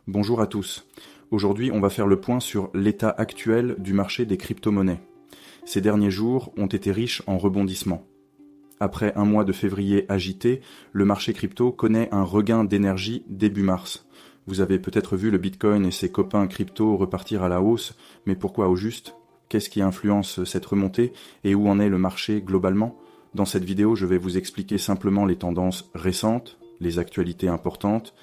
Bonjour à tous. Aujourd'hui, on va faire le point sur l'état actuel du marché des crypto-monnaies. Ces derniers jours ont été riches en rebondissements. Après un mois de février agité, le marché crypto connaît un regain d'énergie début mars. Vous avez peut-être vu le Bitcoin et ses copains crypto repartir à la hausse, mais pourquoi au juste? Qu'est-ce qui influence cette remontée et où en est le marché globalement? Dans cette vidéo, je vais vous expliquer simplement les tendances récentes, les actualités importantes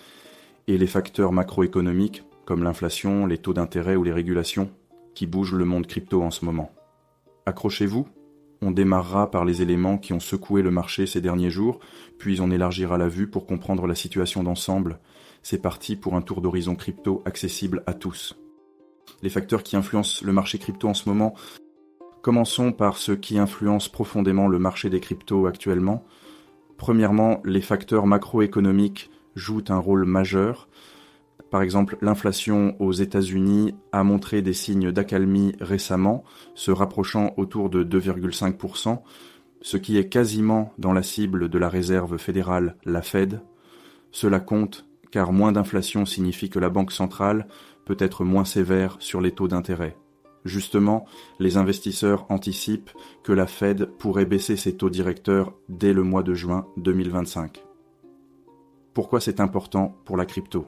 et les facteurs macroéconomiques comme l'inflation, les taux d'intérêt ou les régulations qui bougent le monde crypto en ce moment. Accrochez-vous, on démarrera par les éléments qui ont secoué le marché ces derniers jours, puis on élargira la vue pour comprendre la situation d'ensemble. C'est parti pour un tour d'horizon crypto accessible à tous. Les facteurs qui influencent le marché crypto en ce moment. Commençons par ceux qui influencent profondément le marché des cryptos actuellement. Premièrement, les facteurs macroéconomiques jouent un rôle majeur. Par exemple, l'inflation aux États-Unis a montré des signes d'accalmie récemment, se rapprochant autour de 2,5%, ce qui est quasiment dans la cible de la réserve fédérale, la Fed. Cela compte car moins d'inflation signifie que la Banque centrale peut être moins sévère sur les taux d'intérêt. Justement, les investisseurs anticipent que la Fed pourrait baisser ses taux directeurs dès le mois de juin 2025. Pourquoi c'est important pour la crypto ?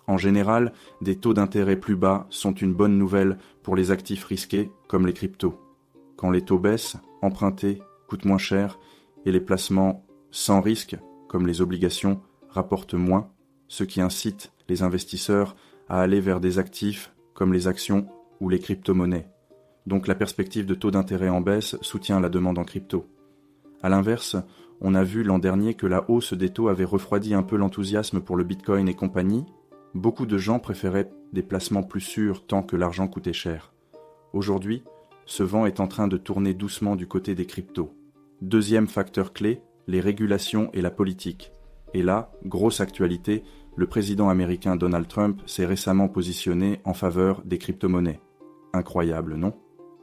En général, des taux d'intérêt plus bas sont une bonne nouvelle pour les actifs risqués comme les cryptos. Quand les taux baissent, emprunter coûte moins cher et les placements sans risque, comme les obligations, rapportent moins, ce qui incite les investisseurs à aller vers des actifs comme les actions ou les crypto-monnaies. Donc la perspective de taux d'intérêt en baisse soutient la demande en crypto. A l'inverse, on a vu l'an dernier que la hausse des taux avait refroidi un peu l'enthousiasme pour le Bitcoin et compagnie. Beaucoup de gens préféraient des placements plus sûrs tant que l'argent coûtait cher. Aujourd'hui, ce vent est en train de tourner doucement du côté des cryptos. Deuxième facteur clé, les régulations et la politique. Et là, grosse actualité, le président américain Donald Trump s'est récemment positionné en faveur des crypto-monnaies. Incroyable, non ?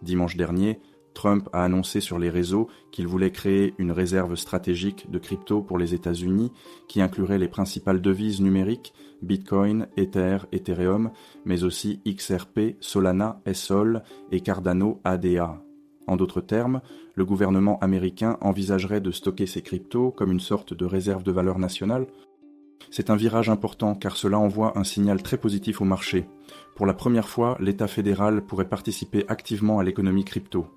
Dimanche dernier, Trump a annoncé sur les réseaux qu'il voulait créer une réserve stratégique de crypto pour les États-Unis qui inclurait les principales devises numériques, Bitcoin, Ether, Ethereum, mais aussi XRP, Solana, SOL et Cardano ADA. En d'autres termes, le gouvernement américain envisagerait de stocker ces cryptos comme une sorte de réserve de valeur nationale. C'est un virage important car cela envoie un signal très positif au marché. Pour la première fois, l'État fédéral pourrait participer activement à l'économie crypto.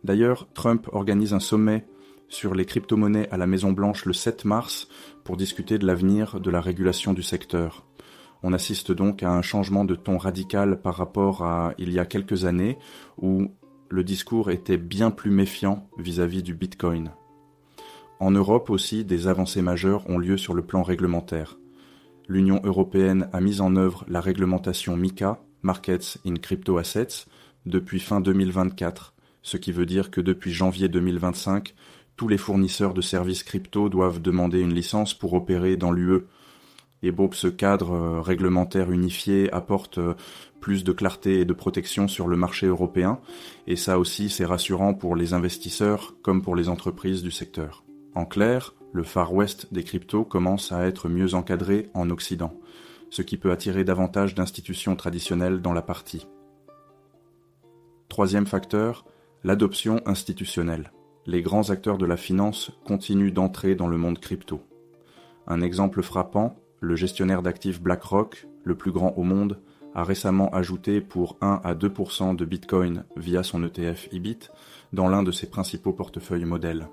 D'ailleurs, Trump organise un sommet sur les crypto-monnaies à la Maison-Blanche le 7 mars pour discuter de l'avenir de la régulation du secteur. On assiste donc à un changement de ton radical par rapport à il y a quelques années où le discours était bien plus méfiant vis-à-vis du Bitcoin. En Europe aussi, des avancées majeures ont lieu sur le plan réglementaire. L'Union européenne a mis en œuvre la réglementation MiCA, Markets in Crypto Assets, depuis fin 2024. Ce qui veut dire que depuis janvier 2025, tous les fournisseurs de services crypto doivent demander une licence pour opérer dans l'UE. Et bon, ce cadre réglementaire unifié apporte plus de clarté et de protection sur le marché européen, et ça aussi c'est rassurant pour les investisseurs comme pour les entreprises du secteur. En clair, le Far West des cryptos commence à être mieux encadré en Occident, ce qui peut attirer davantage d'institutions traditionnelles dans la partie. Troisième facteur, l'adoption institutionnelle. Les grands acteurs de la finance continuent d'entrer dans le monde crypto. Un exemple frappant, le gestionnaire d'actifs BlackRock, le plus grand au monde, a récemment ajouté pour 1 à 2% de Bitcoin via son ETF IBIT dans l'un de ses principaux portefeuilles modèles.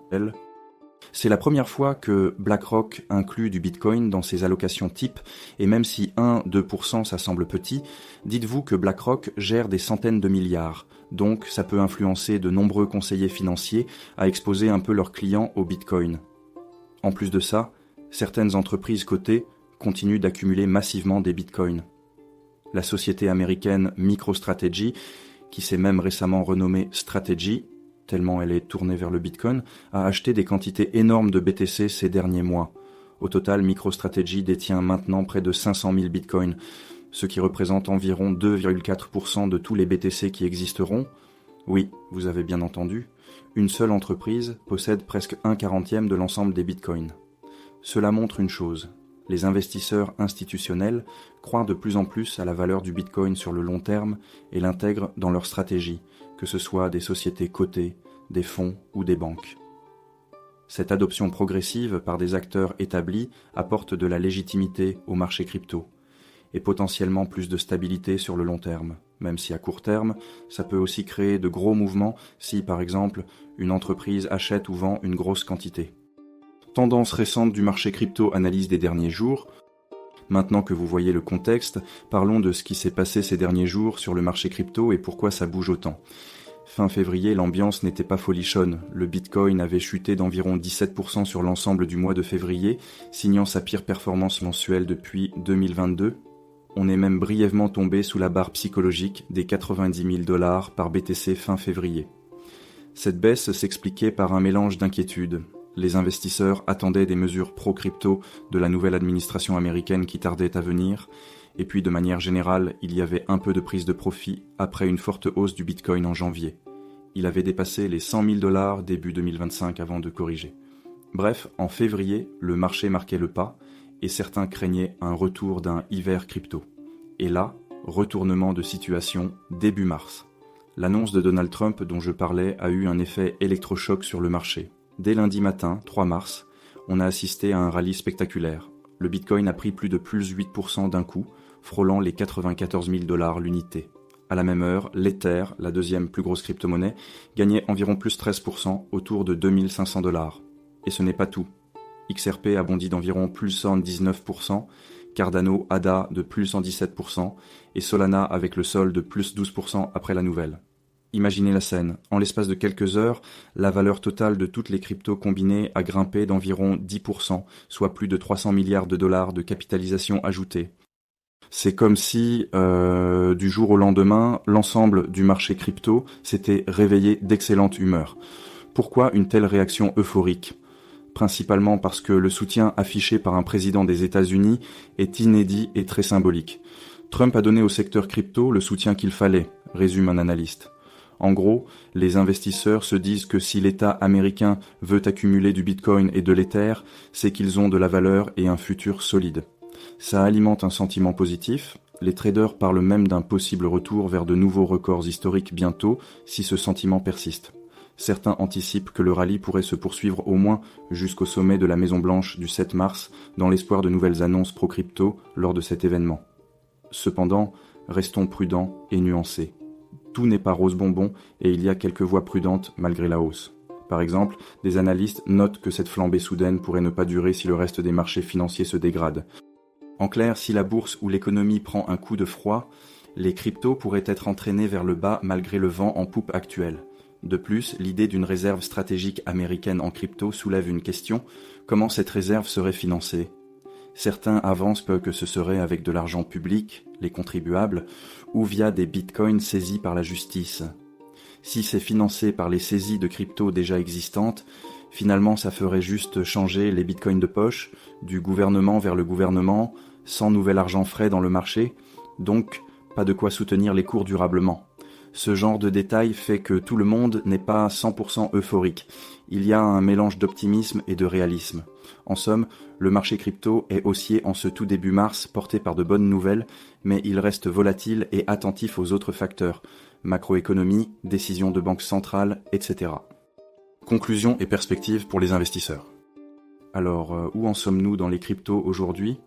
C'est la première fois que BlackRock inclut du Bitcoin dans ses allocations type, et même si 1-2% ça semble petit, dites-vous que BlackRock gère des centaines de milliards, donc ça peut influencer de nombreux conseillers financiers à exposer un peu leurs clients au Bitcoin. En plus de ça, certaines entreprises cotées continuent d'accumuler massivement des Bitcoins. La société américaine MicroStrategy, qui s'est même récemment renommée Strategy, tellement elle est tournée vers le Bitcoin, a acheté des quantités énormes de BTC ces derniers mois. Au total, MicroStrategy détient maintenant près de 500 000 Bitcoins, ce qui représente environ 2,4% de tous les BTC qui existeront. Oui, vous avez bien entendu, une seule entreprise possède presque 1/40 de l'ensemble des Bitcoins. Cela montre une chose, Les investisseurs institutionnels croient de plus en plus à la valeur du Bitcoin sur le long terme et l'intègrent dans leur stratégie, que ce soit des sociétés cotées, des fonds ou des banques. Cette adoption progressive par des acteurs établis apporte de la légitimité au marché crypto et potentiellement plus de stabilité sur le long terme, même si à court terme, ça peut aussi créer de gros mouvements si, par exemple, une entreprise achète ou vend une grosse quantité. Tendance récente du marché crypto analyse des derniers jours. Maintenant que vous voyez le contexte, parlons de ce qui s'est passé ces derniers jours sur le marché crypto et pourquoi ça bouge autant. Fin février, l'ambiance n'était pas folichonne. Le Bitcoin avait chuté d'environ 17% sur l'ensemble du mois de février, signant sa pire performance mensuelle depuis 2022. On est même brièvement tombé sous la barre psychologique des 90 000 $ par BTC fin février. Cette baisse s'expliquait par un mélange d'inquiétudes. Les investisseurs attendaient des mesures pro-crypto de la nouvelle administration américaine qui tardait à venir, et puis de manière générale, il y avait un peu de prise de profit après une forte hausse du Bitcoin en janvier. Il avait dépassé les 100 000 $ début 2025 avant de corriger. Bref, en février, le marché marquait le pas, et certains craignaient un retour d'un hiver crypto. Et là, retournement de situation début mars. L'annonce de Donald Trump dont je parlais a eu un effet électrochoc sur le marché. Dès lundi matin, 3 mars, on a assisté à un rallye spectaculaire. Le Bitcoin a pris plus de plus 8% d'un coup, frôlant les 94 000 $ l'unité. À la même heure, l'Ether, la deuxième plus grosse crypto-monnaie, gagnait environ plus 13%, autour de 2 500 $. Et ce n'est pas tout. XRP a bondi d'environ plus 119%, Cardano, ADA de plus 117%, et Solana avec le sol de plus 12% après la nouvelle. Imaginez la scène. En l'espace de quelques heures, la valeur totale de toutes les cryptos combinées a grimpé d'environ 10%, soit plus de 300 milliards de dollars de capitalisation ajoutée. C'est comme si, du jour au lendemain, l'ensemble du marché crypto s'était réveillé d'excellente humeur. Pourquoi une telle réaction euphorique ? Principalement parce que le soutien affiché par un président des États-Unis est inédit et très symbolique. Trump a donné au secteur crypto le soutien qu'il fallait, résume un analyste. En gros, les investisseurs se disent que si l'État américain veut accumuler du Bitcoin et de l'Ether, c'est qu'ils ont de la valeur et un futur solide. Ça alimente un sentiment positif. Les traders parlent même d'un possible retour vers de nouveaux records historiques bientôt si ce sentiment persiste. Certains anticipent que le rallye pourrait se poursuivre au moins jusqu'au sommet de la Maison-Blanche du 7 mars dans l'espoir de nouvelles annonces pro-crypto lors de cet événement. Cependant, restons prudents et nuancés. Tout n'est pas rose bonbon et il y a quelques voix prudentes malgré la hausse. Par exemple, des analystes notent que cette flambée soudaine pourrait ne pas durer si le reste des marchés financiers se dégrade. En clair, si la bourse ou l'économie prend un coup de froid, les cryptos pourraient être entraînés vers le bas malgré le vent en poupe actuel. De plus, l'idée d'une réserve stratégique américaine en crypto soulève une question, comment cette réserve serait financée ? Certains avancent que ce serait avec de l'argent public, les contribuables, ou via des bitcoins saisis par la justice. Si c'est financé par les saisies de crypto déjà existantes, finalement ça ferait juste changer les bitcoins de poche, du gouvernement vers le gouvernement, sans nouvel argent frais dans le marché, donc pas de quoi soutenir les cours durablement. Ce genre de détail fait que tout le monde n'est pas 100% euphorique. Il y a un mélange d'optimisme et de réalisme. En somme, le marché crypto est haussier en ce tout début mars, porté par de bonnes nouvelles, mais il reste volatile et attentif aux autres facteurs, macroéconomie, décisions de banques centrales, etc. Conclusion et perspectives pour les investisseurs. Alors, où en sommes-nous dans les cryptos aujourd'hui ?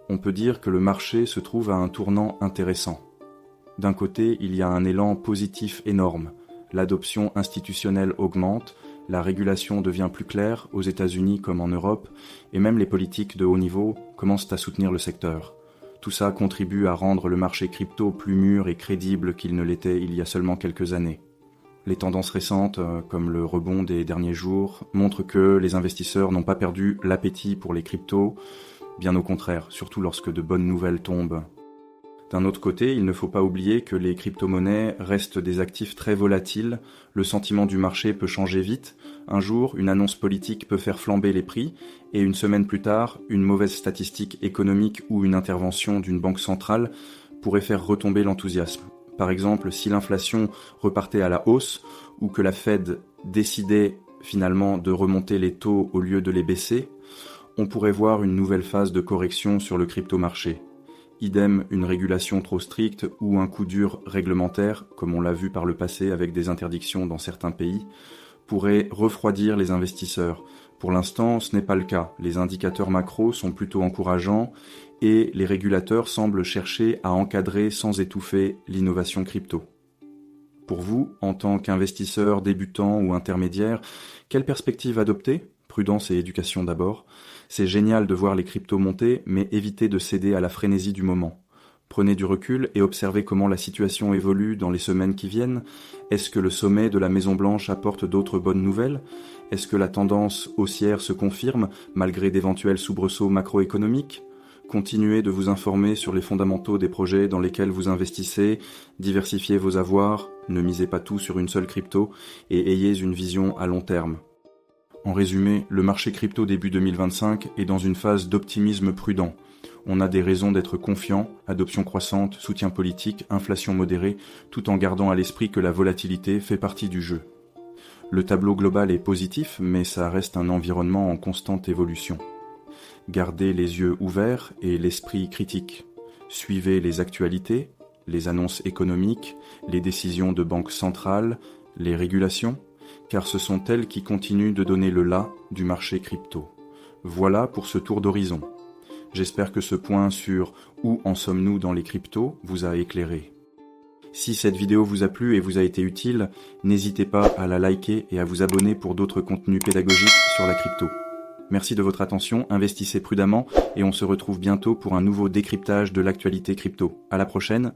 On peut dire que le marché se trouve à un tournant intéressant. D'un côté, il y a un élan positif énorme. L'adoption institutionnelle augmente, la régulation devient plus claire, aux États-Unis comme en Europe, et même les politiques de haut niveau commencent à soutenir le secteur. Tout ça contribue à rendre le marché crypto plus mûr et crédible qu'il ne l'était il y a seulement quelques années. Les tendances récentes, comme le rebond des derniers jours, montrent que les investisseurs n'ont pas perdu l'appétit pour les cryptos, bien au contraire, surtout lorsque de bonnes nouvelles tombent. D'un autre côté, il ne faut pas oublier que les crypto-monnaies restent des actifs très volatiles, le sentiment du marché peut changer vite, un jour une annonce politique peut faire flamber les prix, et une semaine plus tard, une mauvaise statistique économique ou une intervention d'une banque centrale pourrait faire retomber l'enthousiasme. Par exemple, si l'inflation repartait à la hausse, ou que la Fed décidait finalement de remonter les taux au lieu de les baisser, on pourrait voir une nouvelle phase de correction sur le crypto-marché. Idem, une régulation trop stricte ou un coup dur réglementaire, comme on l'a vu par le passé avec des interdictions dans certains pays, pourrait refroidir les investisseurs. Pour l'instant, ce n'est pas le cas. Les indicateurs macro sont plutôt encourageants et les régulateurs semblent chercher à encadrer sans étouffer l'innovation crypto. Pour vous, en tant qu'investisseur débutant ou intermédiaire, quelle perspective adopter ? Prudence et éducation d'abord. C'est génial de voir les cryptos monter, mais évitez de céder à la frénésie du moment. Prenez du recul et observez comment la situation évolue dans les semaines qui viennent. Est-ce que le sommet de la Maison-Blanche apporte d'autres bonnes nouvelles ? Est-ce que la tendance haussière se confirme malgré d'éventuels soubresauts macroéconomiques ? Continuez de vous informer sur les fondamentaux des projets dans lesquels vous investissez, diversifiez vos avoirs, ne misez pas tout sur une seule crypto et ayez une vision à long terme. En résumé, le marché crypto début 2025 est dans une phase d'optimisme prudent. On a des raisons d'être confiant, adoption croissante, soutien politique, inflation modérée, tout en gardant à l'esprit que la volatilité fait partie du jeu. Le tableau global est positif, mais ça reste un environnement en constante évolution. Gardez les yeux ouverts et l'esprit critique. Suivez les actualités, les annonces économiques, les décisions de banques centrales, les régulations, car ce sont elles qui continuent de donner le là du marché crypto. Voilà pour ce tour d'horizon. J'espère que ce point sur où en sommes-nous dans les cryptos vous a éclairé. Si cette vidéo vous a plu et vous a été utile, n'hésitez pas à la liker et à vous abonner pour d'autres contenus pédagogiques sur la crypto. Merci de votre attention, investissez prudemment et on se retrouve bientôt pour un nouveau décryptage de l'actualité crypto. À la prochaine.